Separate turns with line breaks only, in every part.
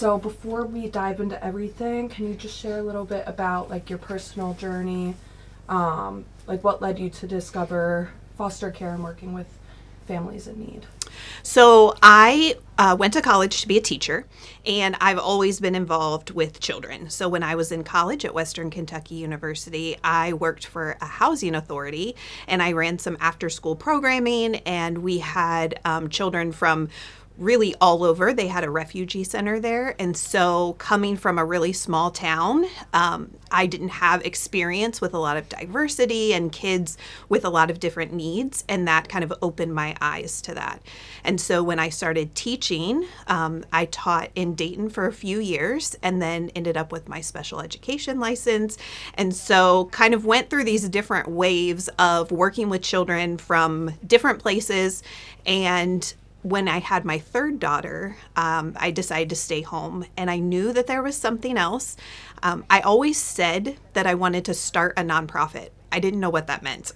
So before we dive into everything, can you just share a little bit about like your personal journey, like what led you to discover foster care and working with families in need?
So I went to college to be a teacher, and I've always been involved with children. So when I was in college at Western Kentucky University, I worked for a housing authority, and I ran some after-school programming, and we had children from really all over. They had a refugee center there. And so, coming from a really small town, I didn't have experience with a lot of diversity and kids with a lot of different needs. And that kind of opened my eyes to that. And so, when I started teaching, I taught in Dayton for a few years and then ended up with my special education license. And so, kind of went through these different waves of working with children from different places. And when I had my third daughter, I decided to stay home, and I knew that there was something else. I always said that I wanted to start a nonprofit. I didn't know what that meant.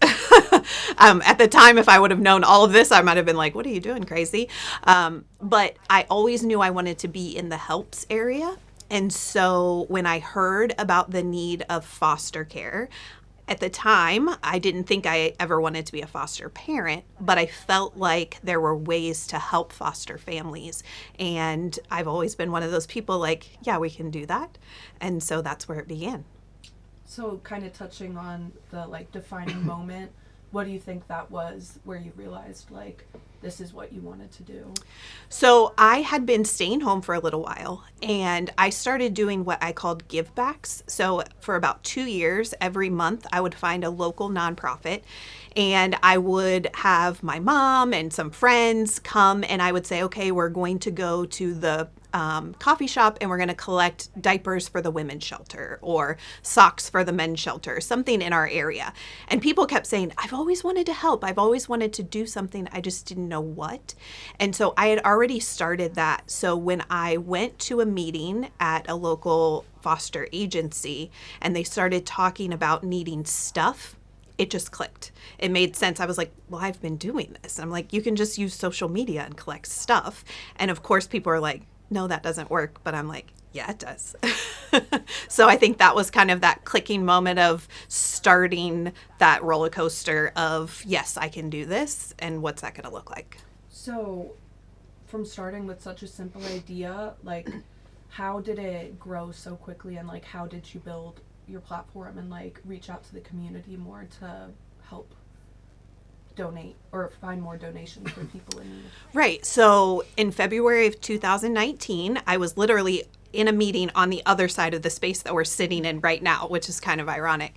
At the time, if I would have known all of this, I might have been like, what are you doing, crazy? But I always knew I wanted to be in the helps area. And so when I heard about the need of foster care, at the time, I didn't think I ever wanted to be a foster parent, but I felt like there were ways to help foster families. And I've always been one of those people like, yeah, we can do that. And so that's where it began.
So kind of touching on the like defining moment, what do you think that was where you realized like this is what you wanted to do?
So I had been staying home for a little while, and I started doing what I called give backs. So for about 2 years, every month, I would find a local nonprofit, and I would have my mom and some friends come, and I would say, okay, we're going to go to the coffee shop, and we're going to collect diapers for the women's shelter or socks for the men's shelter, something in our area. And people kept saying, I've always wanted to help. I've always wanted to do something. I just didn't know what. And so I had already started that. So when I went to a meeting at a local foster agency and they started talking about needing stuff, it just clicked. It made sense. I was like, well, I've been doing this. I'm like, you can just use social media and collect stuff. And of course, people are like, no, that doesn't work. But I'm like, yeah, it does. So I think that was kind of that clicking moment of starting that roller coaster of, yes, I can do this. And what's that going to look like?
So from starting with such a simple idea, like how did it grow so quickly, and like how did you build your platform and like reach out to the community more to help donate or find more donations for people in need?
Right. So in February of 2019, I was literally in a meeting on the other side of the space that we're sitting in right now, which is kind of ironic,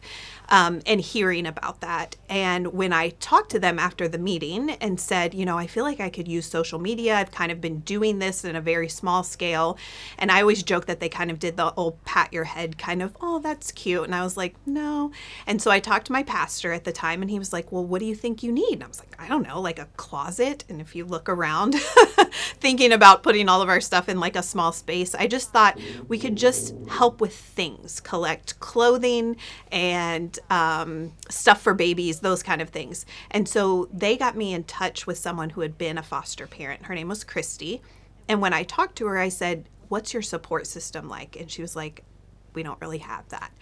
and hearing about that. And when I talked to them after the meeting and said, you know, I feel like I could use social media. I've kind of been doing this in a very small scale. And I always joke that they kind of did the old pat your head kind of, oh, that's cute. And I was like, no. And so I talked to my pastor at the time, and he was like, well, what do you think you need? And I was like, I don't know, like a closet. And if you look around, thinking about putting all of our stuff in like a small space, I just thought we could just help with things, collect clothing and stuff for babies, those kind of things. And so they got me in touch with someone who had been a foster parent. Her name was Christy. And when I talked to her, I said, what's your support system like? And she was like, we don't really have that.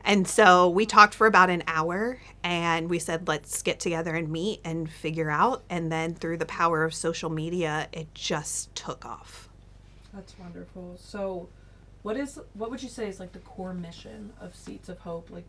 And so we talked for about an hour, and we said, let's get together and meet and figure out. And then through the power of social media, it just took off.
That's wonderful. So what would you say is like the core mission of Seeds of Hope, like,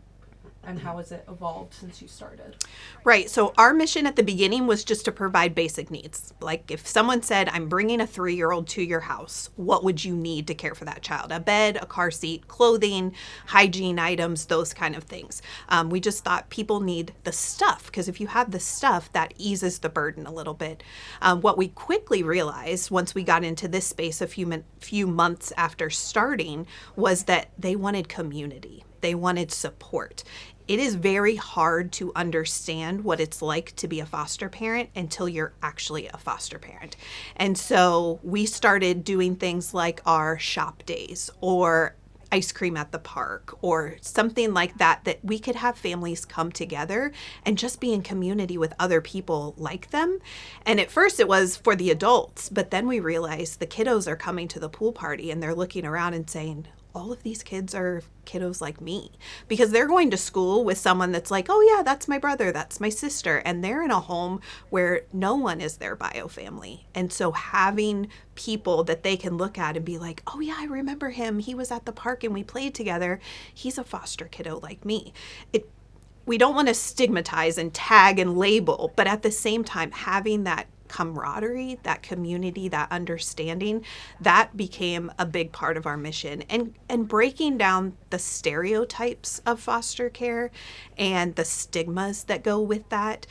and how has it evolved since you started?
Right. So our mission at the beginning was just to provide basic needs. Like if someone said, I'm bringing a 3-year-old to your house, what would you need to care for that child? A bed, a car seat, clothing, hygiene items, those kind of things. We just thought people need the stuff, because if you have the stuff, that eases the burden a little bit. What we quickly realized once we got into this space a few months after starting was that they wanted community. They wanted support. It is very hard to understand what it's like to be a foster parent until you're actually a foster parent. And so we started doing things like our shop days or ice cream at the park or something like that, that we could have families come together and just be in community with other people like them. And at first it was for the adults, but then we realized the kiddos are coming to the pool party and they're looking around and saying, all of these kids are kiddos like me, because they're going to school with someone that's like, oh yeah, that's my brother, that's my sister, and they're in a home where no one is their bio family. And so having people that they can look at and be like, oh yeah, I remember him, he was at the park and we played together, he's a foster kiddo like me. We don't want to stigmatize and tag and label, but at the same time, having that camaraderie, that community, that understanding, that became a big part of our mission. And breaking down the stereotypes of foster care and the stigmas that go with that.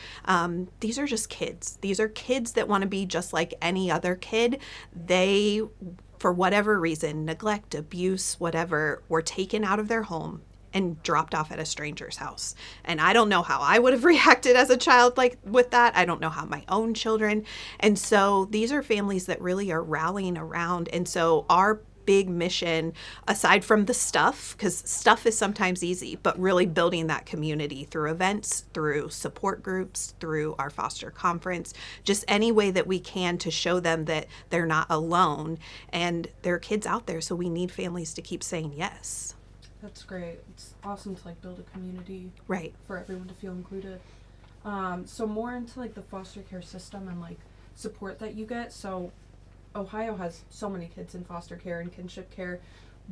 These are just kids. These are kids that want to be just like any other kid. They, for whatever reason, neglect, abuse, whatever, were taken out of their home and dropped off at a stranger's house. And I don't know how I would have reacted as a child like with that. I don't know how my own children. And so these are families that really are rallying around. And so our big mission, aside from the stuff, because stuff is sometimes easy, but really building that community through events, through support groups, through our foster conference, just any way that we can to show them that they're not alone and there are kids out there. So we need families to keep saying yes.
That's great. It's awesome to like build a community,
right,
for everyone to feel included. So more into like the foster care system and like support that you get. So Ohio has so many kids in foster care and kinship care.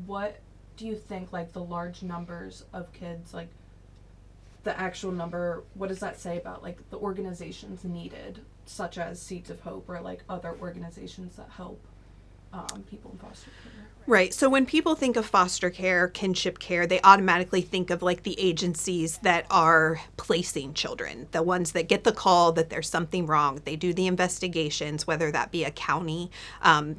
What do you think, like the large numbers of kids, like the actual number, what does that say about like the organizations needed, such as Seeds of Hope or like other organizations that help people in foster care?
Right. So when people think of foster care, kinship care, they automatically think of like the agencies that are placing children, the ones that get the call that there's something wrong. They do the investigations, whether that be a county.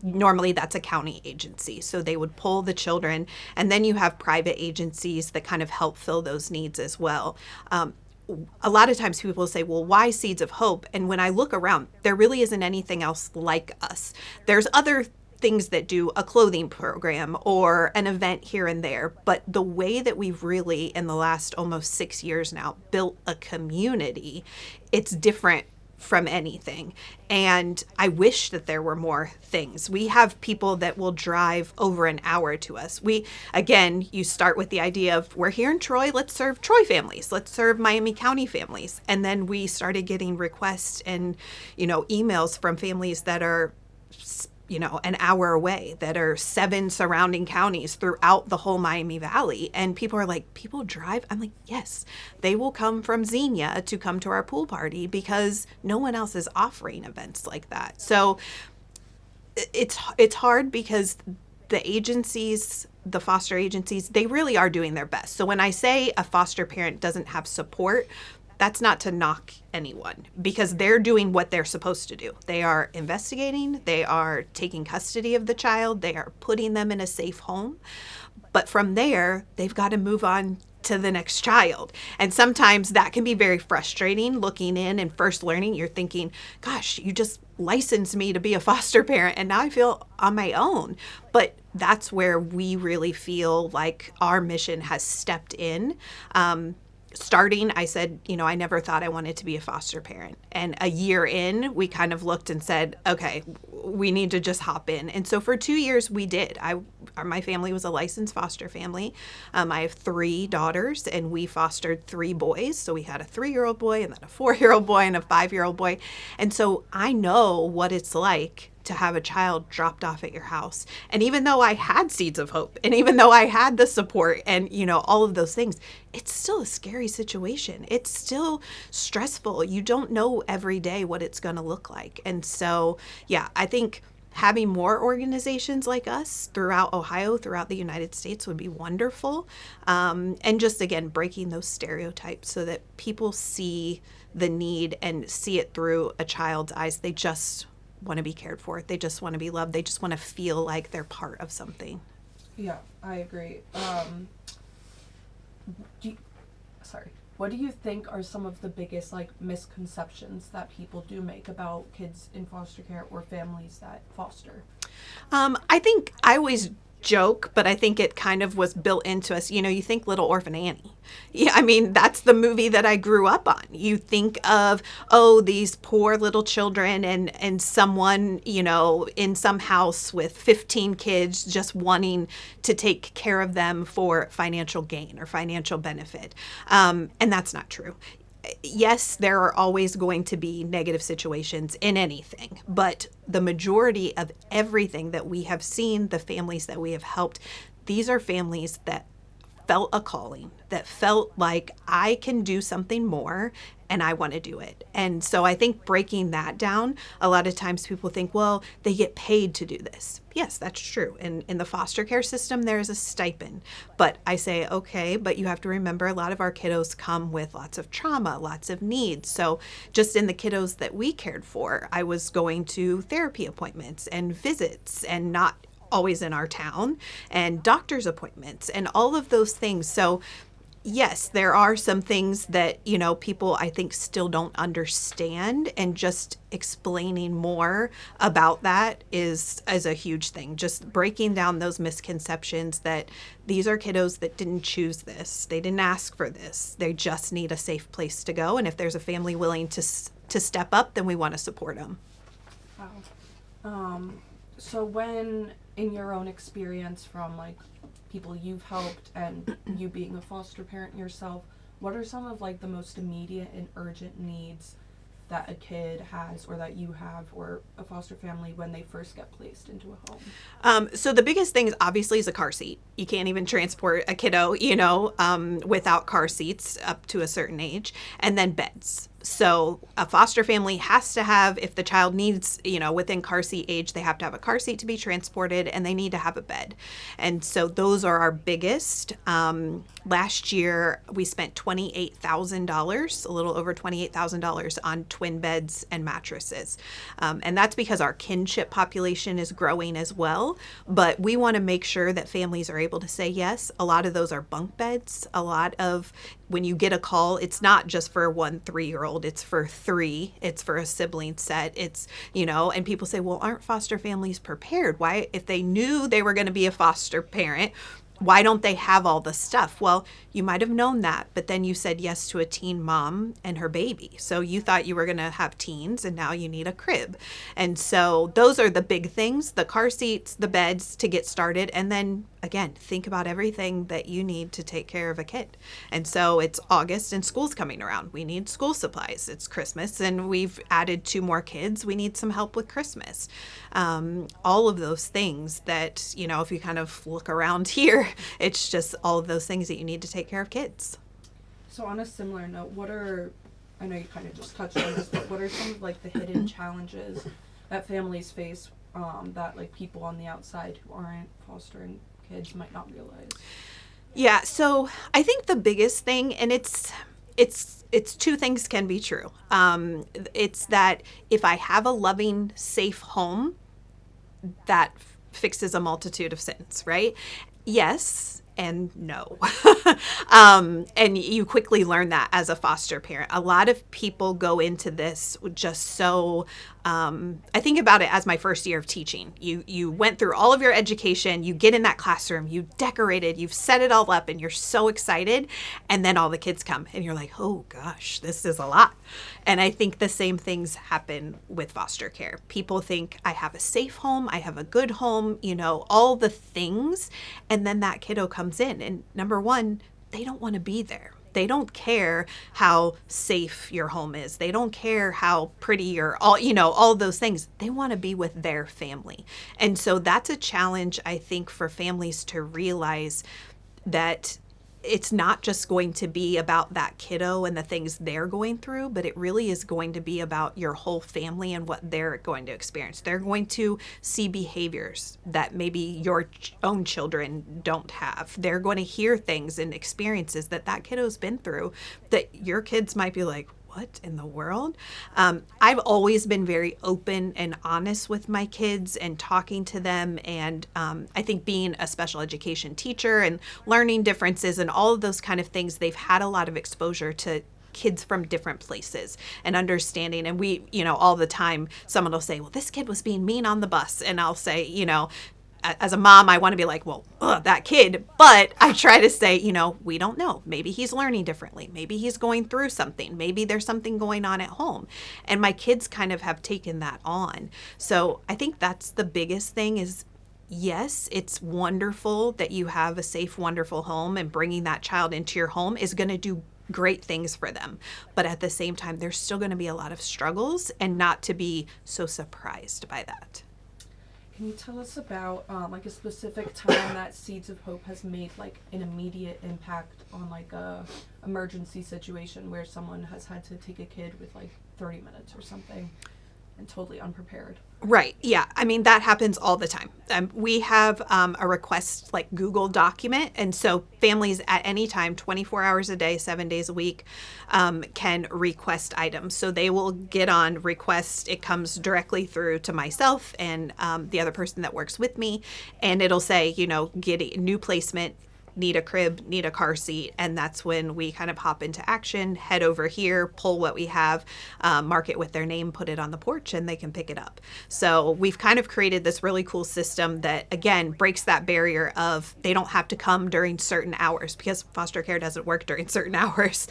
Normally that's a county agency. So they would pull the children. And then you have private agencies that kind of help fill those needs as well. A lot of times people will say, well, why Seeds of Hope? And when I look around, there really isn't anything else like us. There's other things that do a clothing program or an event here and there. But the way that we've really, in the last almost 6 years now, built a community, it's different from anything. And I wish that there were more things. We have people that will drive over an hour to us. Again, you start with the idea of, we're here in Troy, let's serve Troy families, let's serve Miami County families. And then we started getting requests and, emails from families that are an hour away, that are 7 surrounding counties throughout the whole Miami Valley. And people are like, people drive? I'm like, yes, they will come from Xenia to come to our pool party because no one else is offering events like that. So it's hard because the agencies, the foster agencies, they really are doing their best. So when I say a foster parent doesn't have support, that's not to knock anyone, because they're doing what they're supposed to do. They are investigating, they are taking custody of the child, they are putting them in a safe home. But from there, they've got to move on to the next child. And sometimes that can be very frustrating. Looking in and first learning, you're thinking, gosh, you just licensed me to be a foster parent and now I feel on my own. But that's where we really feel like our mission has stepped in. Starting, I said, I never thought I wanted to be a foster parent. And a year in, we kind of looked and said, okay, we need to just hop in. And so for 2 years, we did. My family was a licensed foster family. I have 3 daughters, and we fostered 3 boys. So we had a 3-year-old boy, and then a 4-year-old boy, and a 5-year-old boy. And so I know what it's like to have a child dropped off at your house. And even though I had Seeds of Hope, and even though I had the support and, all of those things, it's still a scary situation. It's still stressful. You don't know every day what it's going to look like. And so, yeah, I think having more organizations like us throughout Ohio, throughout the United States would be wonderful. And just, again, breaking those stereotypes so that people see the need and see it through a child's eyes. They just want to be cared for. They just want to be loved. They just want to feel like they're part of something.
Yeah, I agree. What do you think are some of the biggest misconceptions that people do make about kids in foster care or families that foster?
I think I always joke, but I think it kind of was built into us. You know, you think Little Orphan Annie. Yeah, I mean, that's the movie that I grew up on. You think of, oh, these poor little children and someone, you know, in some house with 15 kids just wanting to take care of them for financial gain or financial benefit. And that's not true. Yes, there are always going to be negative situations in anything, but the majority of everything that we have seen, the families that we have helped, these are families that felt a calling, that felt like I can do something more and I want to do it. And so I think breaking that down, a lot of times people think, well, they get paid to do this. Yes, that's true. In the foster care system, there is a stipend. But I say, okay, but you have to remember a lot of our kiddos come with lots of trauma, lots of needs. So just in the kiddos that we cared for, I was going to therapy appointments and visits and not always in our town, and doctor's appointments and all of those things. So yes, there are some things that, you know, people I think still don't understand, and just explaining more about that is a huge thing. Just breaking down those misconceptions that these are kiddos that didn't choose this. They didn't ask for this. They just need a safe place to go. And if there's a family willing to step up, then we want to support them.
Wow. So when, in your own experience from like people you've helped and you being a foster parent yourself, what are some of like the most immediate and urgent needs that a kid has or that you have or a foster family when they first get placed into a home?
So the biggest thing obviously is a car seat. You can't even transport a kiddo, you know, without car seats up to a certain age, and then beds. So a foster family has to have, if the child needs, you know, within car seat age, they have to have a car seat to be transported, and they need to have a bed. And so those are our biggest. Last year, we spent $28,000, a little over $28,000 on twin beds and mattresses. And that's because our kinship population is growing as well. But we want to make sure that families are able to say yes. A lot of those are bunk beds. A lot of, when you get a call, it's not just for 1 3-year-old, it's for 3, it's for a sibling set, it's, you know, and people say, well, aren't foster families prepared? Why, if they knew they were going to be a foster parent, why don't they have all the stuff? Well, you might have known that, but then you said yes to a teen mom and her baby. So you thought you were going to have teens, and now you need a crib. And so those are the big things, the car seats, the beds to get started. And then again, think about everything that you need to take care of a kid. And so it's August and school's coming around. We need school supplies. It's Christmas and we've added 2 more kids. We need some help with Christmas. All of those things that, you know, if you kind of look around here, it's just all of those things that you need to take care of kids.
So on a similar note, I know you kind of just touched on this, but what are some of like the hidden challenges that families face that like people on the outside who aren't fostering kids might not realize?
Yeah, so I think the biggest thing, and it's 2 things can be true. It's that if I have a loving, safe home, that fixes a multitude of sins, right? Yes and no. And you quickly learn that as a foster parent. A lot of people go into this just so, I think about it as my first year of teaching. You went through all of your education, you get in that classroom, you decorated, you've set it all up, and you're so excited. And then all the kids come and you're like, oh gosh, this is a lot. And I think the same things happen with foster care. People think I have a safe home, I have a good home, you know, all the things. And then that kiddo comes in, and number one, they don't want to be there. They don't care how safe your home is. They don't care how pretty or all, you know, all those things. They want to be with their family. And so that's a challenge, I think, for families to realize that it's not just going to be about that kiddo and the things they're going through, but it really is going to be about your whole family and what they're going to experience. They're going to see behaviors that maybe your own children don't have. They're going to hear things and experiences that kiddo's been through that your kids might be like, what in the world? I've always been very open and honest with my kids and talking to them. And I think being a special education teacher and learning differences and all of those kind of things, they've had a lot of exposure to kids from different places and understanding. And we, you know, all the time, someone will say, well, this kid was being mean on the bus. And I'll say, you know, as a mom, I want to be like, well, that kid. But I try to say, we don't know. Maybe he's learning differently. Maybe he's going through something. Maybe there's something going on at home. And my kids kind of have taken that on. So I think that's the biggest thing is, yes, it's wonderful that you have a safe, wonderful home, and bringing that child into your home is going to do great things for them. But at the same time, there's still going to be a lot of struggles, and not to be so surprised by that.
Can you tell us about like a specific time that Seeds of Hope has made like an immediate impact on like a emergency situation where someone has had to take a kid with like 30 minutes or something and totally unprepared?
Right. Yeah. I mean, that happens all the time. We have a request like Google document. And so families at any time, 24 hours a day, 7 days a week, can request items. So they will get on request. It comes directly through to myself and the other person that works with me. And it'll say, get a new placement, need a crib, need a car seat. And that's when we kind of hop into action, head over here, pull what we have, mark it with their name, put it on the porch, and they can pick it up. So we've kind of created this really cool system that, again, breaks that barrier of they don't have to come during certain hours, because foster care doesn't work during certain hours.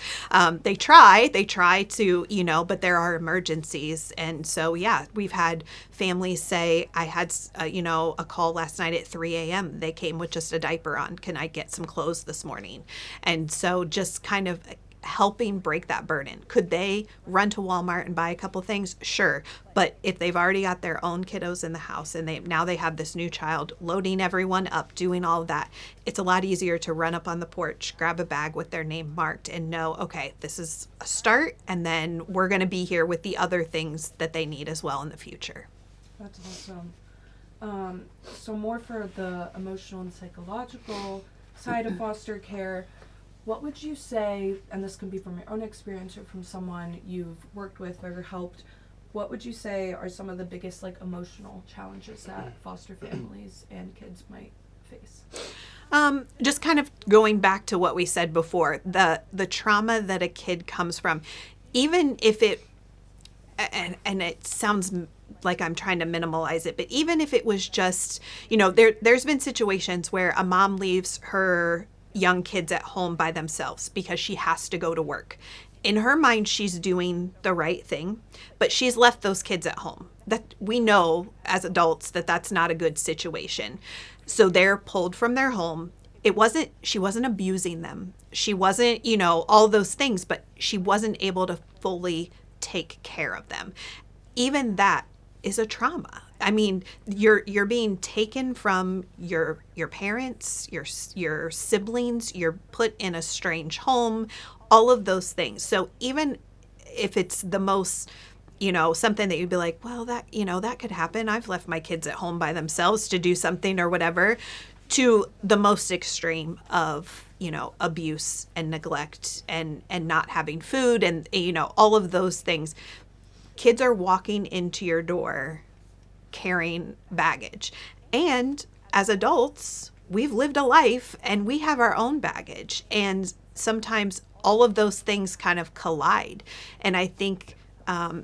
They try to, but there are emergencies. And so, yeah, we've had families say, I had, a call last night at 3 a.m. They came with just a diaper on. Can I get some clothes this morning? And so just kind of helping break that burden. Could they run to Walmart and buy a couple things? Sure. But if they've already got their own kiddos in the house and they have this new child, loading everyone up, doing all of that, it's a lot easier to run up on the porch, grab a bag with their name marked, and know, okay, this is a start, and then we're going to be here with the other things that they need as well in the future.
That's awesome. So more for the emotional and psychological side of foster care, what would you say, and this can be from your own experience or from someone you've worked with or helped, what would you say are some of the biggest like emotional challenges that foster families and kids might face?
Just kind of going back to what we said before, the trauma that a kid comes from, even if it, and it sounds like I'm trying to minimalize it, but even if it was just, there's been situations where a mom leaves her young kids at home by themselves because she has to go to work. In her mind, she's doing the right thing, but she's left those kids at home. That we know as adults that that's not a good situation. So they're pulled from their home. She wasn't abusing them. She wasn't, all those things, but she wasn't able to fully take care of them. Even that is a trauma. I mean, you're being taken from your parents, your siblings, you're put in a strange home, all of those things. So even if it's the most, something that you'd be like, well, that could happen. I've left my kids at home by themselves to do something or whatever, to the most extreme of, abuse and neglect and not having food and, all of those things. Kids are walking into your door carrying baggage. And as adults, we've lived a life and we have our own baggage. And sometimes all of those things kind of collide. And I think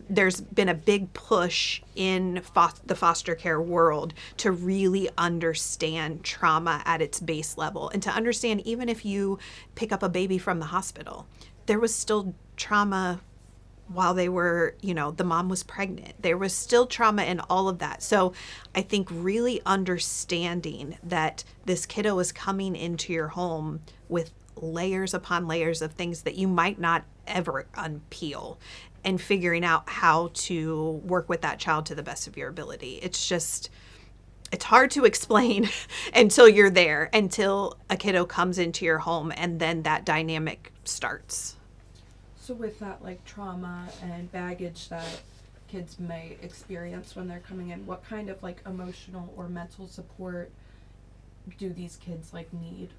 there's been a big push in the foster care world to really understand trauma at its base level and to understand even if you pick up a baby from the hospital, there was still trauma while they were, the mom was pregnant. There was still trauma in all of that. So I think really understanding that this kiddo is coming into your home with layers upon layers of things that you might not ever unpeel, and figuring out how to work with that child to the best of your ability. It's hard to explain until you're there, until a kiddo comes into your home, and then that dynamic starts.
So with that like trauma and baggage that kids may experience when they're coming in, what kind of like emotional or mental support do these kids like need?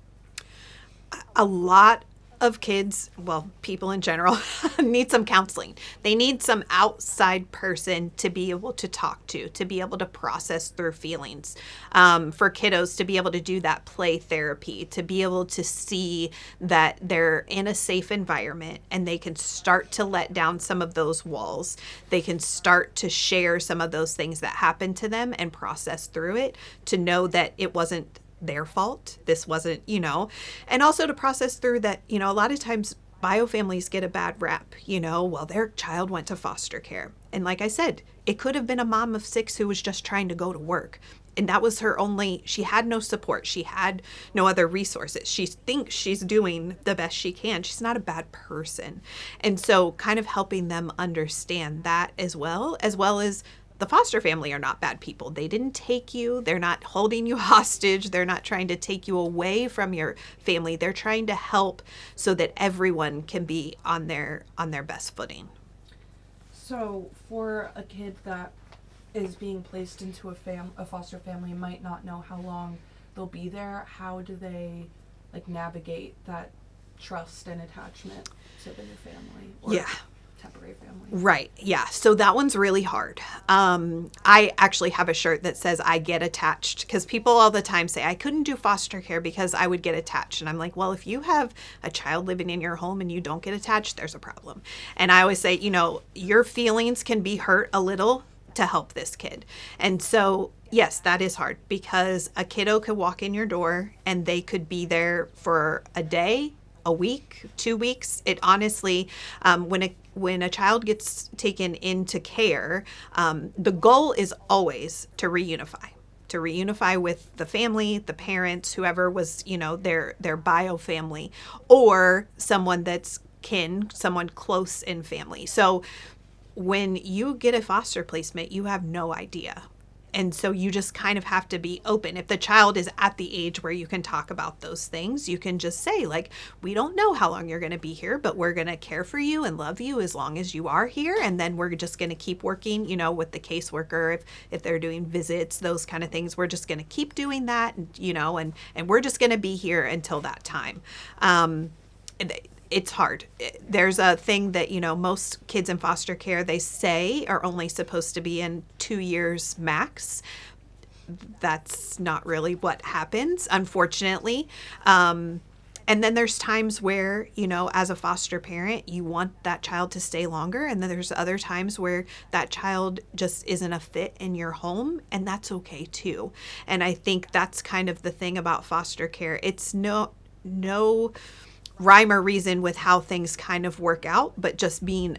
A lot of kids, well, people in general, need some counseling. They need some outside person to be able to talk to be able to process through feelings. For kiddos to be able to do that play therapy, to be able to see that they're in a safe environment and they can start to let down some of those walls. They can start to share some of those things that happened to them and process through it, to know that it wasn't their fault. This wasn't, and also to process through that, a lot of times bio families get a bad rap, well, their child went to foster care. And like I said, it could have been a mom of 6 who was just trying to go to work. And that was her only, she had no support. She had no other resources. She thinks she's doing the best she can. She's not a bad person. And so kind of helping them understand that as well as the foster family are not bad people. They didn't take you. They're not holding you hostage. They're not trying to take you away from your family. They're trying to help so that everyone can be on their best footing.
So for a kid that is being placed into a foster family, might not know how long they'll be there, how do they navigate that trust and attachment to the new family? Or temporary family.
Right. Yeah. So that one's really hard. I actually have a shirt that says I get attached, because people all the time say I couldn't do foster care because I would get attached. And I'm like, well, if you have a child living in your home and you don't get attached, there's a problem. And I always say, your feelings can be hurt a little to help this kid. And so, yes, that is hard, because a kiddo could walk in your door and they could be there for a day, a week, 2 weeks. It honestly, when a child gets taken into care, the goal is always to reunify with the family, the parents, whoever was, their bio family, or someone that's kin, someone close in family. So when you get a foster placement, you have no idea. And so you just kind of have to be open. If the child is at the age where you can talk about those things, you can just say, we don't know how long you're going to be here, but we're going to care for you and love you as long as you are here. And then we're just going to keep working, with the caseworker, if they're doing visits, those kind of things. We're just going to keep doing that, and we're just going to be here until that time. It's hard. There's a thing that, most kids in foster care, they say are only supposed to be in 2 years max. That's not really what happens, unfortunately. And then there's times where, as a foster parent, you want that child to stay longer. And then there's other times where that child just isn't a fit in your home, and that's okay too. And I think that's kind of the thing about foster care. It's no rhyme or reason with how things kind of work out, but just being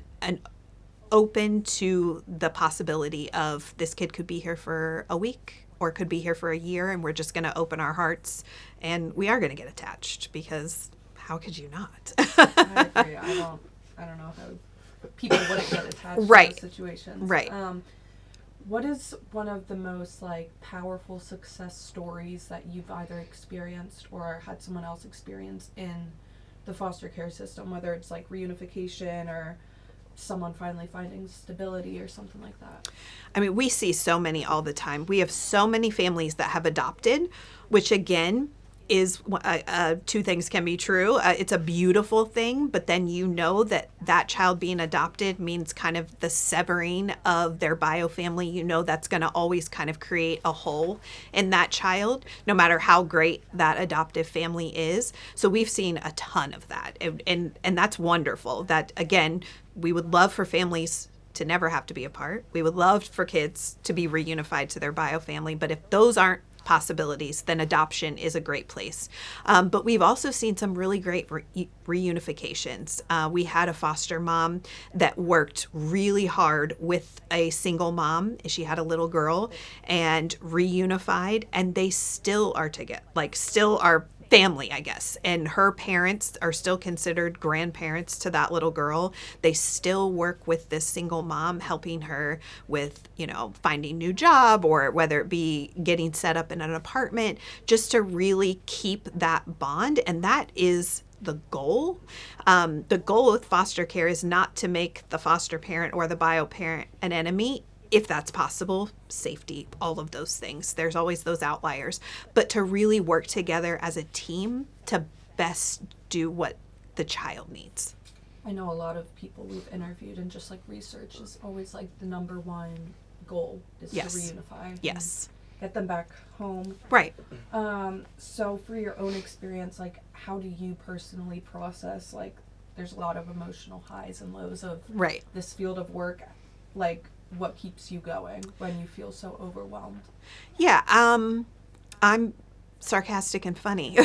open to the possibility of this kid could be here for a week or could be here for a year, and we're just going to open our hearts and we are going to get attached, because how could you not?
I agree. I don't know how people wouldn't get attached
Right.
to those situations.
Right.
What is one of the most powerful success stories that you've either experienced or had someone else experience in the foster care system, whether it's reunification or someone finally finding stability or something like that?
I mean, we see so many all the time. We have so many families that have adopted, which again is two things can be true. It's a beautiful thing, but then that child being adopted means kind of the severing of their bio family. That's going to always kind of create a hole in that child, no matter how great that adoptive family is. So we've seen a ton of that, and that's wonderful. That again, we would love for families to never have to be apart. We would love for kids to be reunified to their bio family, but if those aren't possibilities, then adoption is a great place. But we've also seen some really great reunifications. We had a foster mom that worked really hard with a single mom. She had a little girl and reunified, and they still are together, still are family, I guess. And her parents are still considered grandparents to that little girl. They still work with this single mom, helping her with, finding new job, or whether it be getting set up in an apartment, just to really keep that bond. And that is the goal. The goal with foster care is not to make the foster parent or the bio parent an enemy. If that's possible, safety, all of those things. There's always those outliers, but to really work together as a team to best do what the child needs.
I know a lot of people we've interviewed and just like research is always like the number one goal is
Yes.
to reunify. and
Yes.
Get them back home.
Right.
So for your own experience, like how do you personally process, like there's a lot of emotional highs and lows of
Right.
this field of work, like what keeps you going when you feel so overwhelmed?
Yeah, I'm sarcastic and funny.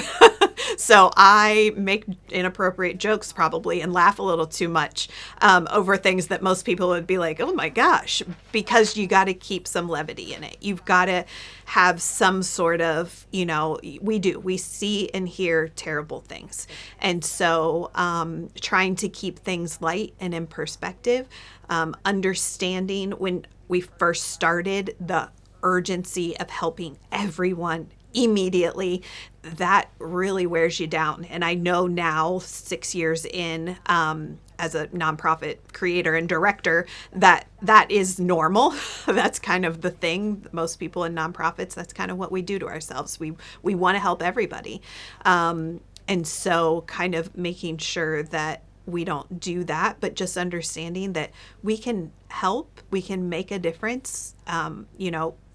So I make inappropriate jokes probably and laugh a little too much over things that most people would be like, oh my gosh, because you got to keep some levity in it. You've got to have some sort of, we see and hear terrible things. And so trying to keep things light and in perspective, understanding when we first started the urgency of helping everyone immediately, that really wears you down. And I know now, 6 years in, as a nonprofit creator and director, that is normal. That's kind of the thing. Most people in nonprofits, that's kind of what we do to ourselves. We want to help everybody. And so kind of making sure that we don't do that, but just understanding that we can help, we can make a difference.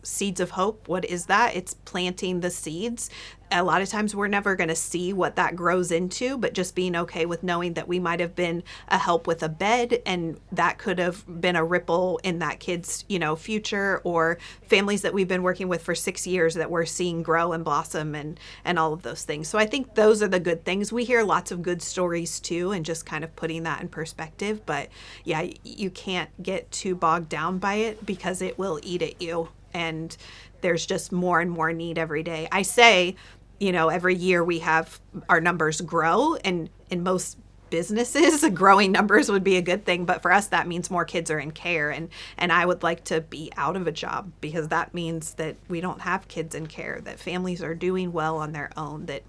Seeds of hope, what is that? It's planting the seeds. A lot of times we're never going to see what that grows into, but just being okay with knowing that we might have been a help with a bed, and that could have been a ripple in that kid's, future, or families that we've been working with for 6 years that we're seeing grow and blossom and all of those things. So I think those are the good things. We hear lots of good stories too, and just kind of putting that in perspective. But yeah, you can't get too bogged down by it because it will eat at you. And there's just more and more need every day. I say, every year we have our numbers grow, and in most businesses, growing numbers would be a good thing. But for us, that means more kids are in care. And I would like to be out of a job, because that means that we don't have kids in care, that families are doing well on their own, that,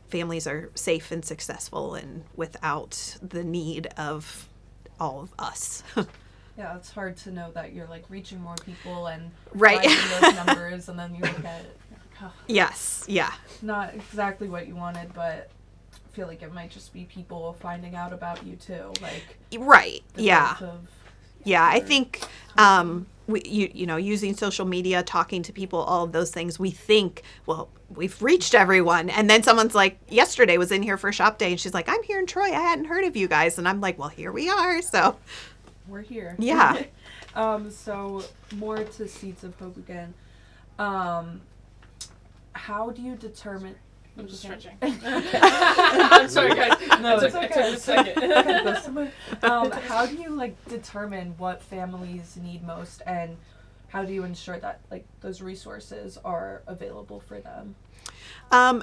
families are safe and successful and without the need of all of us.
Yeah, it's hard to know that you're like reaching more people and
right.
finding those numbers, and then you look at it. Oh,
yes, yeah.
Not exactly what you wanted, but I feel like it might just be people finding out about you too, like
right. Yeah. Yeah, I
or
think using social media, talking to people, all of those things, we think, well, we've reached everyone. And then someone's like, yesterday was in here for shop day, and she's like, I'm here in Troy. I hadn't heard of you guys. And I'm like, well, here we are. So
we're here.
Yeah.
So more to Seeds of Hope again. How do you determine?
I'm just stretching.
I'm
sorry, guys.
No,
it's okay. It took a second.
How do you determine what families need most, and how do you ensure that those resources are available for them?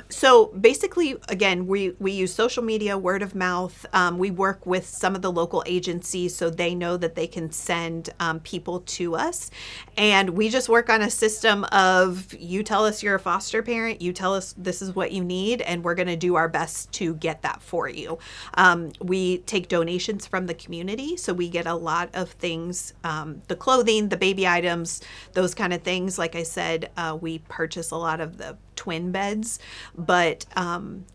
So basically, again, we use social media, word of mouth. We work with some of the local agencies so they know that they can send people to us. And we just work on a system of, you tell us you're a foster parent, you tell us this is what you need, and we're going to do our best to get that for you. We take donations from the community, so we get a lot of things, the clothing, the baby items, those kind of things. Like I said, we purchase a lot of the twin beds, but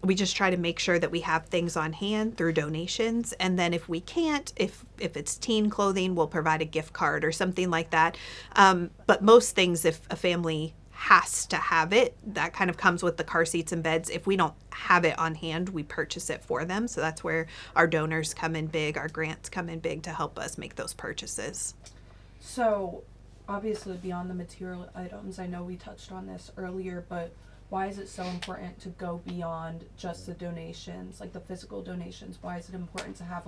we just try to make sure that we have things on hand through donations. And then if we can't, if it's teen clothing, we'll provide a gift card or something like that. But most things, if a family has to have it, that kind of comes with the car seats and beds. If we don't have it on hand, we purchase it for them. So that's where our donors come in big, our grants come in big to help us make those purchases.
So obviously beyond the material items, I know we touched on this earlier, but why is it so important to go beyond just the donations, like the physical donations? Why is it important to have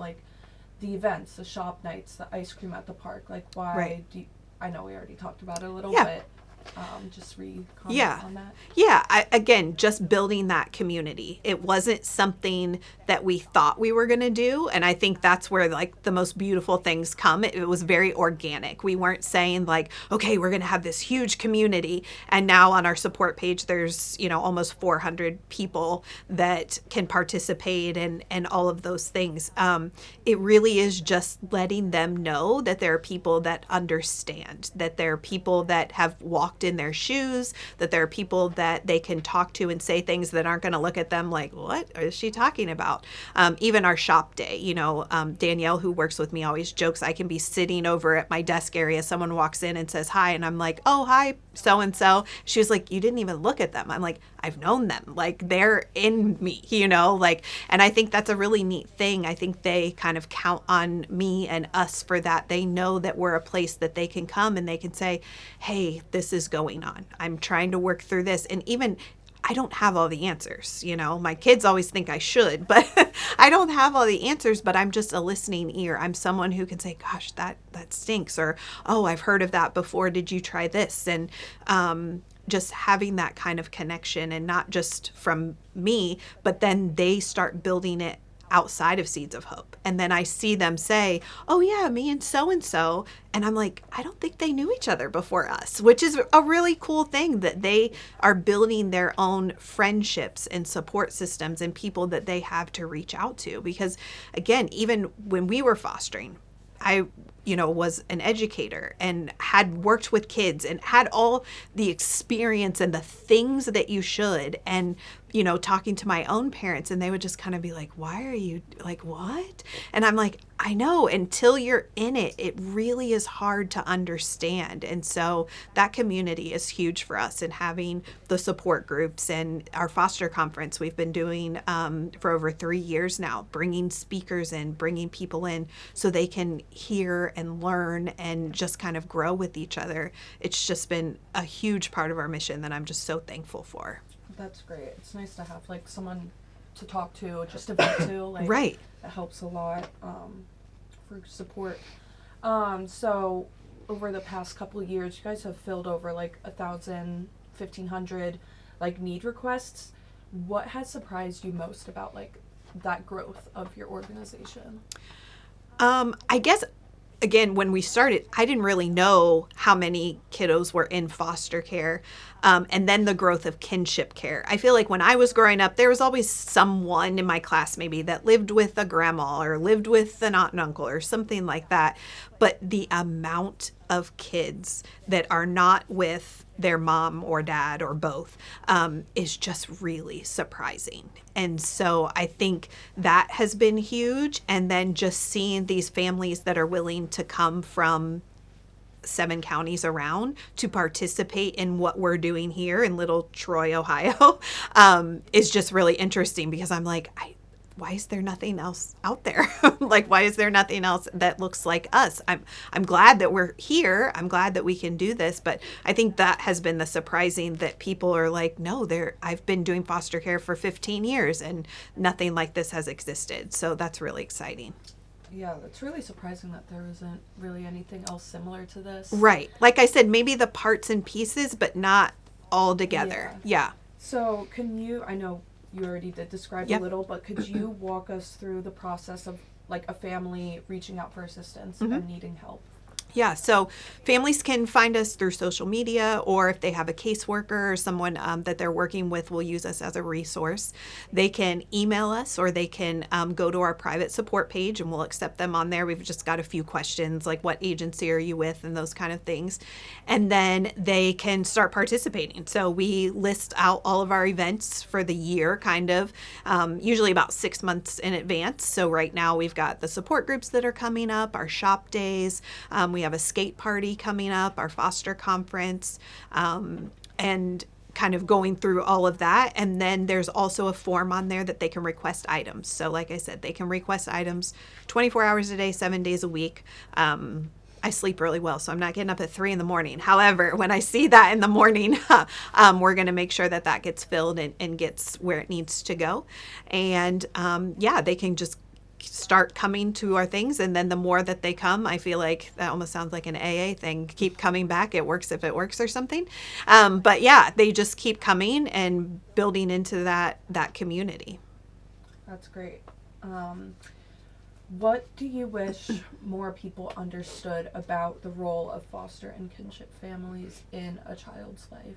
the events, the shop nights, the ice cream at the park? Why
right.
do you, I know we already talked about it a little
Yeah.
bit. Just comment on that.
Yeah. Again, just building that community. It wasn't something that we thought we were going to do. And I think that's where the most beautiful things come. It was very organic. We weren't saying okay, we're going to have this huge community. And now on our support page, there's, almost 400 people that can participate and all of those things. It really is just letting them know that there are people that understand, that there are people that have walked walked in their shoes, that there are people that they can talk to and say things that aren't going to look at them like, what is she talking about? Even our shop day, Danielle, who works with me, always jokes I can be sitting over at my desk area. Someone walks in and says hi, and I'm like, oh, hi, so-and-so. She was like, you didn't even look at them. I'm like, I've known them. Like, they're in me, and I think that's a really neat thing. I think they kind of count on me and us for that. They know that we're a place that they can come and they can say, hey, this is going on. I'm trying to work through this. And even I don't have all the answers. My kids always think I should, but I don't have all the answers, but I'm just a listening ear. I'm someone who can say, gosh, that stinks. Or, oh, I've heard of that before. Did you try this? And, just having that kind of connection, and not just from me, but then they start building it outside of Seeds of Hope. And then I see them say, oh yeah, me and so. And I'm like, I don't think they knew each other before us, which is a really cool thing, that they are building their own friendships and support systems and people that they have to reach out to. Because again, even when we were fostering, I was an educator and had worked with kids and had all the experience and the things that you should. And, talking to my own parents, and they would just kind of be like, why are you like, what? And I'm like, I know, until you're in it, it really is hard to understand. And so that community is huge for us, and having the support groups and our foster conference we've been doing for over 3 years now, bringing speakers in, bringing people in so they can hear and learn and just kind of grow with each other. It's just been a huge part of our mission that I'm just so thankful for.
That's great. It's nice to have like someone to talk to, just to vent to. Like,
right.
It helps a lot for support. So over the past couple of years, you guys have filled over like 1,000, 1,500 like need requests. What has surprised you most about like that growth of your organization?
I guess, again, when we started, I didn't really know how many kiddos were in foster care. And then the growth of kinship care. I feel like when I was growing up, there was always someone in my class maybe that lived with a grandma or lived with an aunt and uncle or something like that. But the amount of kids that are not with their mom or dad or both is just really surprising. And so I think that has been huge. And then just seeing these families that are willing to come from 7 counties around to participate in what we're doing here in little Troy, Ohio, is just really interesting, because I'm like, why is there nothing else out there? Like, why is there nothing else that looks like us? I'm glad that we're here. I'm glad that we can do this. But I think that has been the surprising, that people are like, no, I've been doing foster care for 15 years and nothing like this has existed. So that's really exciting.
Yeah, it's really surprising that there isn't really anything else similar to this.
Right. Like I said, maybe the parts and pieces, but not all together. Yeah.
So I know you already did describe a little, but could you walk us through the process of like a family reaching out for assistance and needing help?
Yeah, so families can find us through social media, or if they have a caseworker or someone that they're working with will use us as a resource. They can email us, or they can go to our private support page, and we'll accept them on there. We've just got a few questions like, what agency are you with, and those kind of things. And then they can start participating. So we list out all of our events for the year, kind of, usually about 6 months in advance. So right now we've got the support groups that are coming up, our shop days, we have a skate party coming up, our foster conference, and kind of going through all of that. And then there's also a form on there that they can request items. So like I said, they can request items 24 hours a day, 7 days a week. I sleep really well, so I'm not getting up at 3 a.m. However, when I see that in the morning, we're going to make sure that gets filled and gets where it needs to go. And they can just start coming to our things, and then the more that they come, I feel like that almost sounds like an AA thing, keep coming back, it works if it works or something, but yeah, they just keep coming and building into that community.
That's great. What do you wish more people understood about the role of foster and kinship families in a child's life?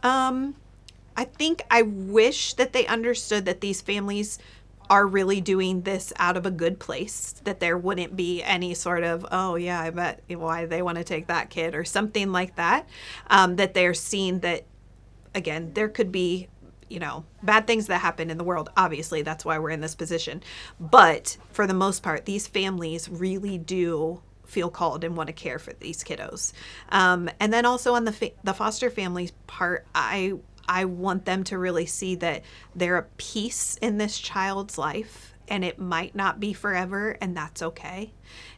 I think I wish that they understood that these families are really doing this out of a good place, that there wouldn't be any sort of, oh yeah, I bet why they want to take that kid or something like that, that they're seeing that, again, there could be, bad things that happen in the world. Obviously, that's why we're in this position. But for the most part, these families really do feel called and want to care for these kiddos. And then also on the foster families part, I want them to really see that they're a piece in this child's life, and it might not be forever, and that's okay.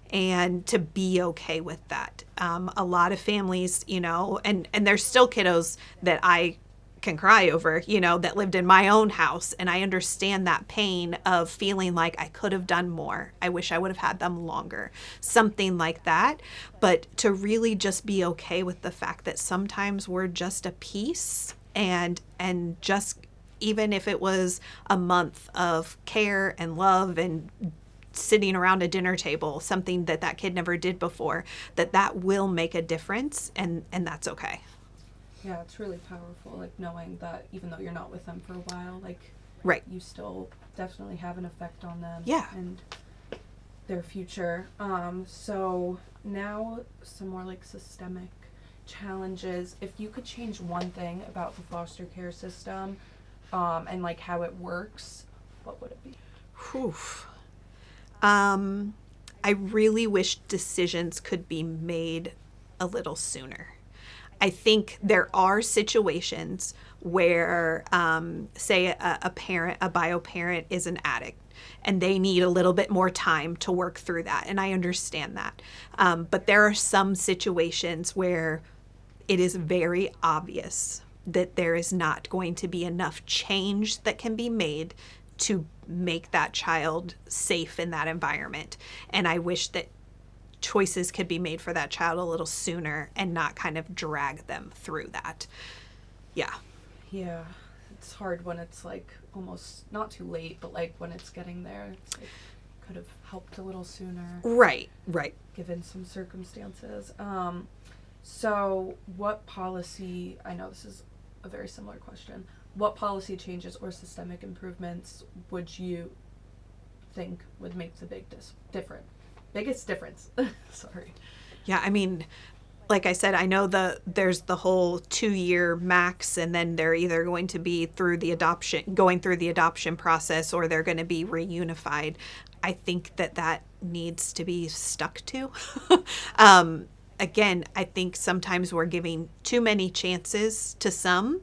And to be okay with that. A lot of families, and there's still kiddos that I can cry over, that lived in my own house. And I understand that pain of feeling like I could have done more. I wish I would have had them longer, something like that. But to really just be okay with the fact that sometimes we're just a piece, and just, even if it was a month of care and love and sitting around a dinner table, something that kid never did before, that will make a difference, and that's okay.
Yeah, it's really powerful, like knowing that even though you're not with them for a while, like
Right.
you still definitely have an effect on them.
Yeah.
And their future. So now some more like systemic challenges. If you could change one thing about the foster care system, and like how it works, what would it be?
Whew. I really wish decisions could be made a little sooner. I think there are situations where, say, a bio parent is an addict, and they need a little bit more time to work through that, and I understand that. But there are some situations where it is very obvious that there is not going to be enough change that can be made to make that child safe in that environment. And I wish that choices could be made for that child a little sooner and not kind of drag them through that. Yeah.
Yeah, it's hard when it's like almost not too late, but like when it's getting there, it's like could have helped a little sooner.
Right.
Given some circumstances. So what policy, I know this is a very similar question, what policy changes or systemic improvements would you think would make the biggest difference? Sorry.
Yeah, I mean, like I said, I know there's the whole 2-year max, and then they're either going to be going through the adoption process, or they're going to be reunified. I think that needs to be stuck to. Again, I think sometimes we're giving too many chances to some,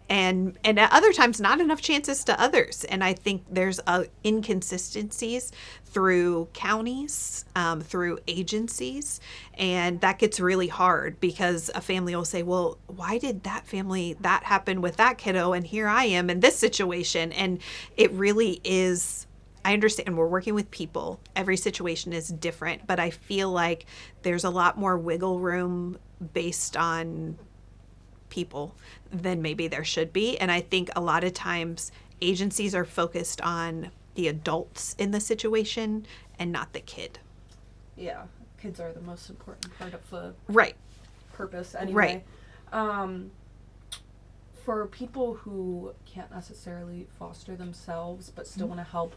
and at other times not enough chances to others. And I think there's inconsistencies through counties, through agencies, and that gets really hard because a family will say, well, why did that happen with that kiddo, and here I am in this situation? And it really is, I understand we're working with people. Every situation is different, but I feel like there's a lot more wiggle room based on people than maybe there should be. And I think a lot of times agencies are focused on the adults in the situation and not the kid.
Yeah, kids are the most important part of the
Right.
purpose anyway. Right. For people who can't necessarily foster themselves but still want to help,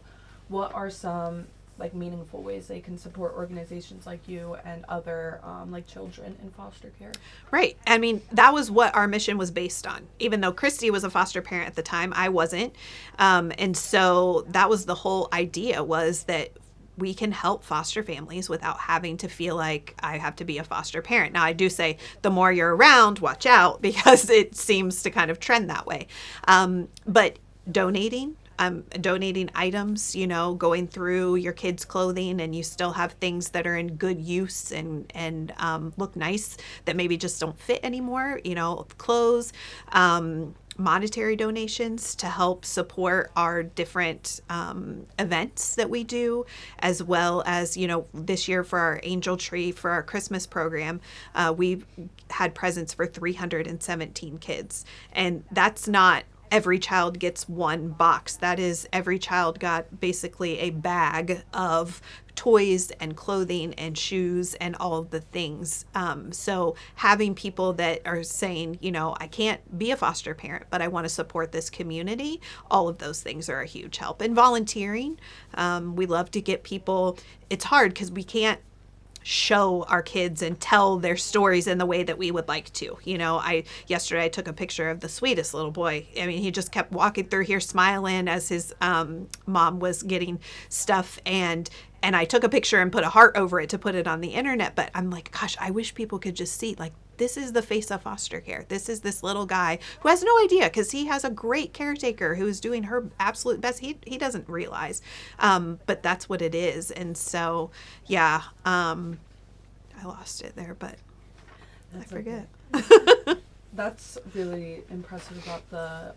what are some like meaningful ways they can support organizations like you and other like children in foster care?
Right. I mean, that was what our mission was based on. Even though Christy was a foster parent at the time, I wasn't. And so that was the whole idea, was that we can help foster families without having to feel like I have to be a foster parent. Now, I do say the more you're around, watch out, because it seems to kind of trend that way. But donating items, going through your kids' clothing, and you still have things that are in good use and look nice that maybe just don't fit anymore, clothes, monetary donations to help support our different events that we do, as well as, this year for our Angel Tree, for our Christmas program, we had presents for 317 kids. And that's not every child gets one box. That is, every child got basically a bag of toys and clothing and shoes and all of the things. So having people that are saying, you know, I can't be a foster parent, but I want to support this community, all of those things are a huge help. And volunteering, we love to get people. It's hard because we can't show our kids and tell their stories in the way that we would like to. You know, yesterday I took a picture of the sweetest little boy. I mean, he just kept walking through here smiling as his mom was getting stuff, and I took a picture and put a heart over it to put it on the internet. But I'm like, gosh, I wish people could just see, like, this is the face of foster care. This is this little guy who has no idea, because he has a great caretaker who is doing her absolute best. He doesn't realize, but that's what it is. And so, yeah, I lost it there, but
That's
I forget.
okay. That's really impressive about the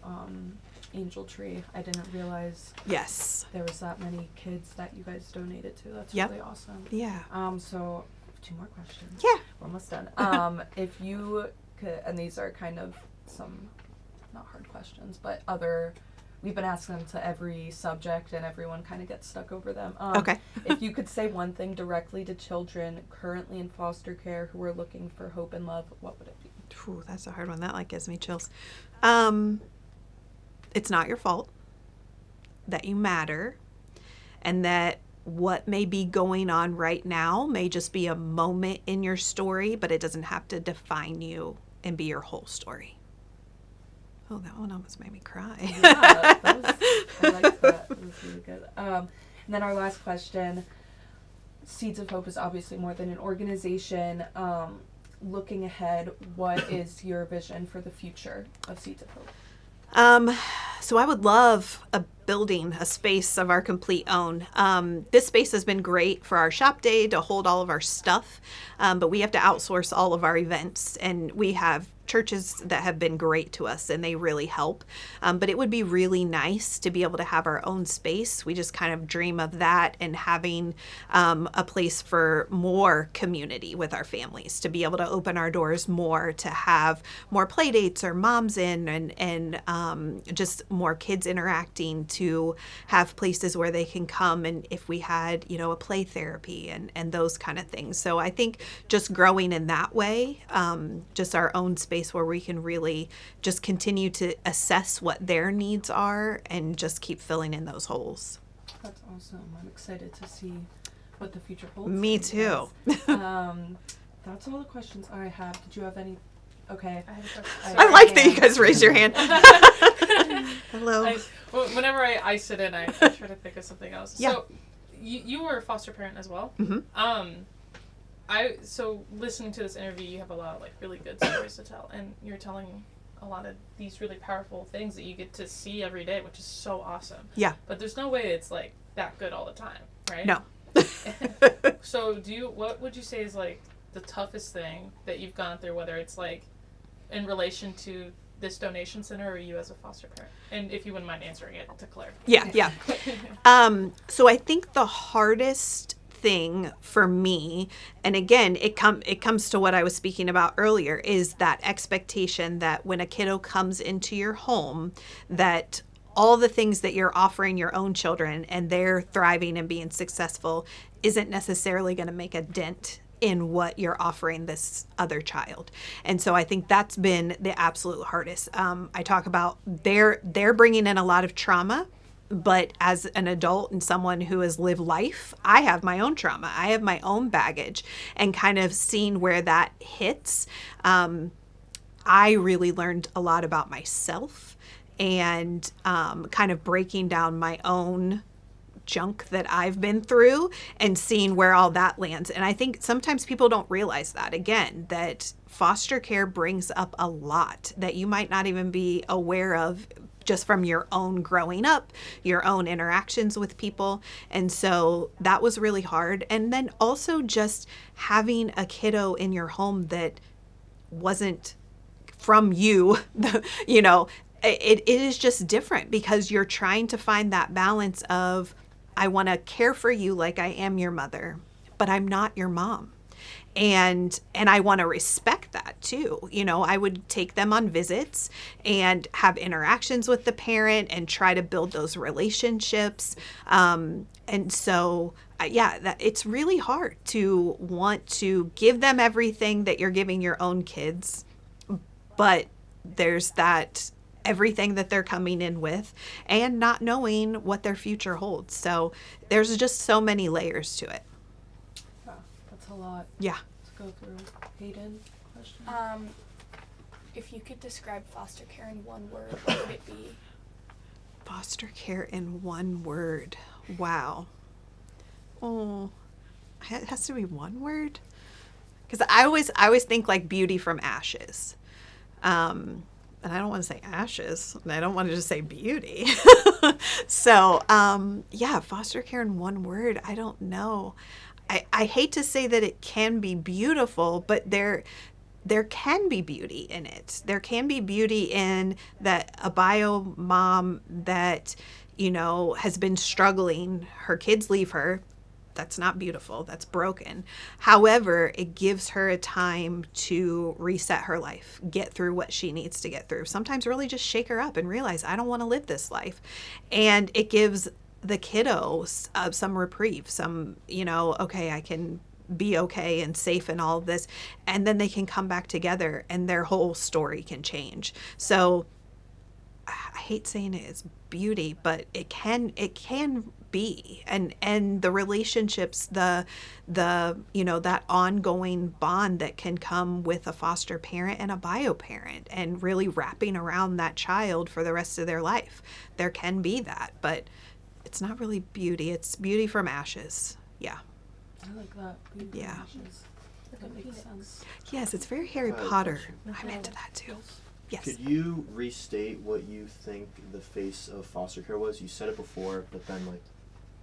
angel tree. I didn't realize
Yes.
there was that many kids that you guys donated to. That's
Yep.
really awesome.
Yeah.
So 2 more questions.
Yeah.
We're almost done. If you could, and these are kind of some, not hard questions, but we've been asking them to every subject and everyone kind of gets stuck over them.
Okay.
If you could say one thing directly to children currently in foster care who are looking for hope and love, what would it be?
Ooh, that's a hard one. That like gives me chills. It's not your fault, that you matter, and that what may be going on right now may just be a moment in your story, but it doesn't have to define you and be your whole story. Oh, that one almost made me cry.
Yeah, I liked that. That was really good. And then our last question, Seeds of Hope is obviously more than an organization. Looking ahead, what is your vision for the future of Seeds of Hope?
So I would love building a space of our complete own. This space has been great for our shop day to hold all of our stuff, but we have to outsource all of our events, and we have churches that have been great to us and they really help. But it would be really nice to be able to have our own space. We just kind of dream of that, and having a place for more community with our families, to be able to open our doors more, to have more play dates or moms in, and just more kids interacting, to have places where they can come, and if we had, you know, a play therapy and those kind of things. So I think just growing in that way, just our own space where we can really just continue to assess what their needs are and just keep filling in those holes.
That's awesome. I'm excited to see what the future holds.
Me too.
That's all the questions I have. Did you have any? Okay.
I have a question.
I like that you guys raised your hand. Hello.
Whenever I sit in, I try to think of something else.
Yeah.
So, you were a foster parent as well.
Mm-hmm.
So listening to this interview, you have a lot of like really good stories to tell, and you're telling a lot of these really powerful things that you get to see every day, which is so awesome.
Yeah.
But there's no way it's like that good all the time, right?
No.
So what would you say is like the toughest thing that you've gone through, whether it's like in relation to this donation center or you as a foster parent? And if you wouldn't mind answering it to clarify.
Yeah. So I think the hardest thing for me, and again, it comes to what I was speaking about earlier, is that expectation that when a kiddo comes into your home, that all the things that you're offering your own children and they're thriving and being successful isn't necessarily going to make a dent in what you're offering this other child. And so I think that's been the absolute hardest. I talk about they're bringing in a lot of trauma, but as an adult and someone who has lived life, I have my own trauma. I have my own baggage, and kind of seeing where that hits, I really learned a lot about myself, and kind of breaking down my own junk that I've been through and seeing where all that lands. And I think sometimes people don't realize that, again, that foster care brings up a lot that you might not even be aware of just from your own growing up, your own interactions with people. And so that was really hard. And then also just having a kiddo in your home that wasn't from you, you know, it is just different, because you're trying to find that balance of, I want to care for you like I am your mother, but I'm not your mom. And I want to respect that too. You know, I would take them on visits and have interactions with the parent and try to build those relationships. And so that it's really hard to want to give them everything that you're giving your own kids, but there's that everything that they're coming in with and not knowing what their future holds. So there's just so many layers to it.
Yeah, that's a lot
Yeah.
to go through. Hayden, question?
If you could describe foster care in one word, what would it be?
Foster care in one word. Wow. Oh, it has to be one word. Because I always think like beauty from ashes. And I don't want to say ashes, and I don't want to just say beauty. So, yeah, foster care in one word. I don't know. I hate to say that it can be beautiful, but there can be beauty in it. There can be beauty in that a bio mom that, has been struggling. Her kids leave her. That's not beautiful. That's broken. However, it gives her a time to reset her life, get through what she needs to get through. Sometimes really just shake her up and realize, I don't want to live this life. And it gives the kiddos some reprieve, some, okay, I can be okay and safe and all of this. And then they can come back together and their whole story can change. So I hate saying it is beauty, but it can be, and the relationships, the that ongoing bond that can come with a foster parent and a bio parent, and really wrapping around that child for the rest of their life. There can be that, but it's not really beauty. It's beauty from ashes. Yeah.
I like that. Beauty from
Yeah.
ashes. That makes sense.
Yes, it's very Harry Potter. I'm into that too. Yes.
Could you restate what you think the face of foster care was? You said it before, but then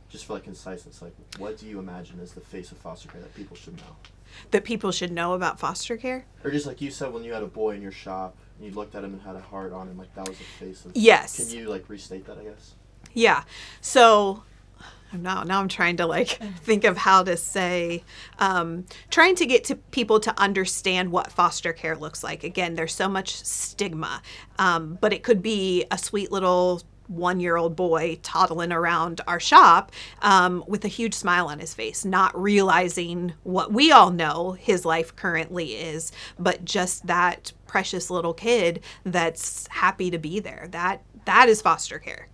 just for conciseness, what do you imagine as the face of foster care that people should know?
That people should know about foster care?
Or just like you said, when you had a boy in your shop and you looked at him and had a heart on him, that was the face of.
Yes.
Can you restate that? I guess.
Yeah. So now I'm trying to think of how to say, trying to get to people to understand what foster care looks like. Again, there's so much stigma, but it could be a sweet little 1-year-old boy toddling around our shop with a huge smile on his face, not realizing what we all know his life currently is, but just that precious little kid that's happy to be there. That is foster care.